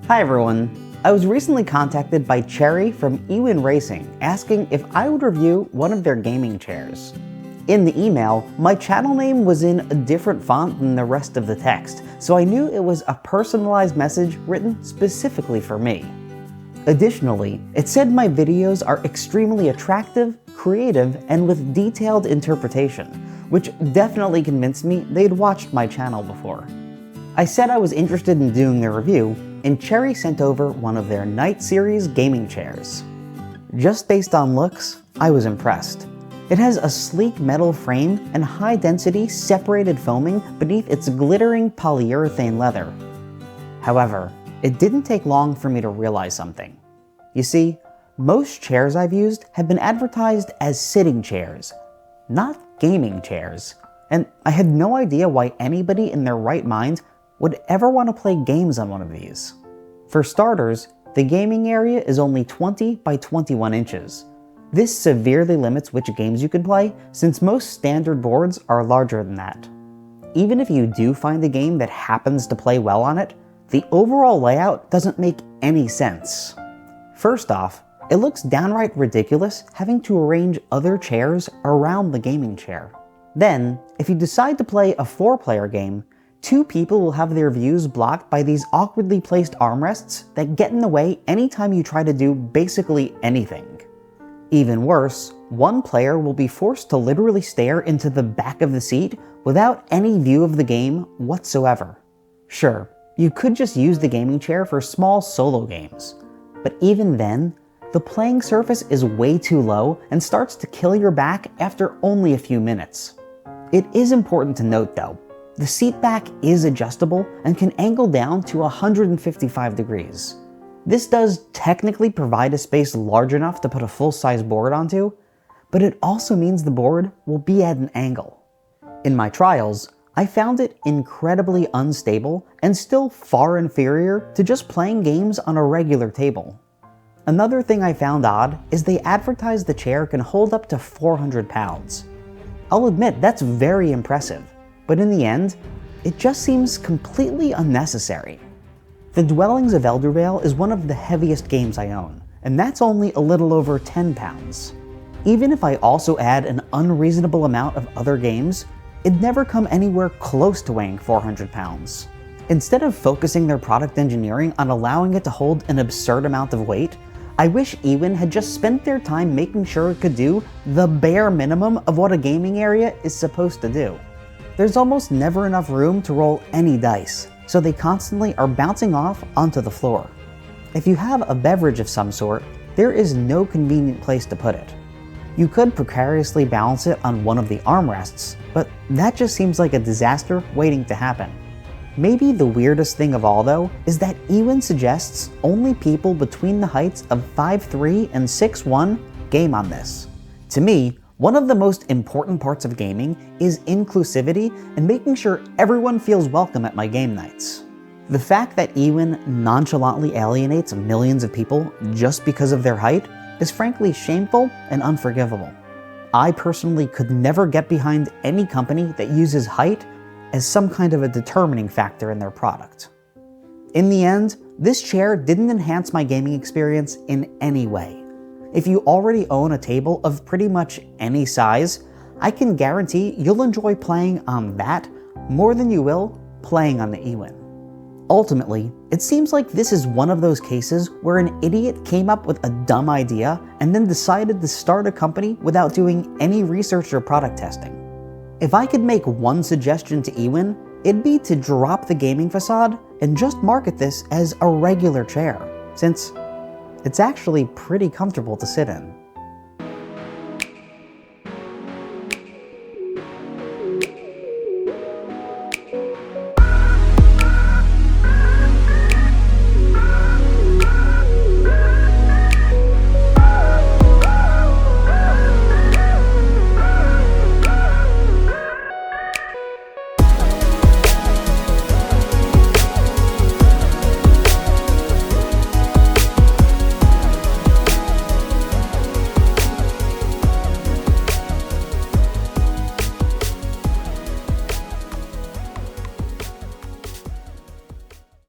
Hi everyone! I was recently contacted by Cherry from eWin Racing asking if I would review one of their gaming chairs. In the email, my channel name was in a different font than the rest of the text, so I knew it was a personalized message written specifically for me. Additionally, it said my videos are extremely attractive, creative, and with detailed interpretation, which definitely convinced me they'd watched my channel before. I said I was interested in doing the review, and Cherry sent over one of their Knight Series gaming chairs. Just based on looks, I was impressed. It has a sleek metal frame and high-density separated foaming beneath its glittering polyurethane leather. However, it didn't take long for me to realize something. You see, most chairs I've used have been advertised as sitting chairs, not gaming chairs, and I had no idea why anybody in their right mind would ever want to play games on one of these. For starters, the gaming area is only 20 by 21 inches. This severely limits which games you can play, since most standard boards are larger than that. Even if you do find a game that happens to play well on it, the overall layout doesn't make any sense. First off, it looks downright ridiculous having to arrange other chairs around the gaming chair. Then, if you decide to play a 4-player game, 2 people will have their views blocked by these awkwardly placed armrests that get in the way anytime you try to do basically anything. Even worse, one player will be forced to literally stare into the back of the seat without any view of the game whatsoever. Sure, you could just use the gaming chair for small solo games, but even then, the playing surface is way too low and starts to kill your back after only a few minutes. It is important to note though, the seat back is adjustable and can angle down to 155 degrees. This does technically provide a space large enough to put a full-size board onto, but it also means the board will be at an angle. In my trials, I found it incredibly unstable and still far inferior to just playing games on a regular table. Another thing I found odd is they advertise the chair can hold up to 400 pounds. I'll admit that's very impressive, but in the end, it just seems completely unnecessary. The Dwellings of Eldervale is one of the heaviest games I own, and that's only a little over 10 pounds. Even if I also add an unreasonable amount of other games, it'd never come anywhere close to weighing 400 pounds. Instead of focusing their product engineering on allowing it to hold an absurd amount of weight, I wish eWin had just spent their time making sure it could do the bare minimum of what a gaming area is supposed to do. There's almost never enough room to roll any dice, so they constantly are bouncing off onto the floor. If you have a beverage of some sort, there is no convenient place to put it. You could precariously balance it on one of the armrests, but that just seems like a disaster waiting to happen. Maybe the weirdest thing of all though is that eWin suggests only people between the heights of 5'3" and 6'1" game on this. To me, one of the most important parts of gaming is inclusivity and making sure everyone feels welcome at my game nights. The fact that eWin nonchalantly alienates millions of people just because of their height is frankly shameful and unforgivable. I personally could never get behind any company that uses height as some kind of a determining factor in their product. In the end, this chair didn't enhance my gaming experience in any way. If you already own a table of pretty much any size, I can guarantee you'll enjoy playing on that more than you will playing on the eWin. Ultimately, it seems like this is one of those cases where an idiot came up with a dumb idea and then decided to start a company without doing any research or product testing. If I could make one suggestion to eWin, it'd be to drop the gaming facade and just market this as a regular chair, since it's actually pretty comfortable to sit in.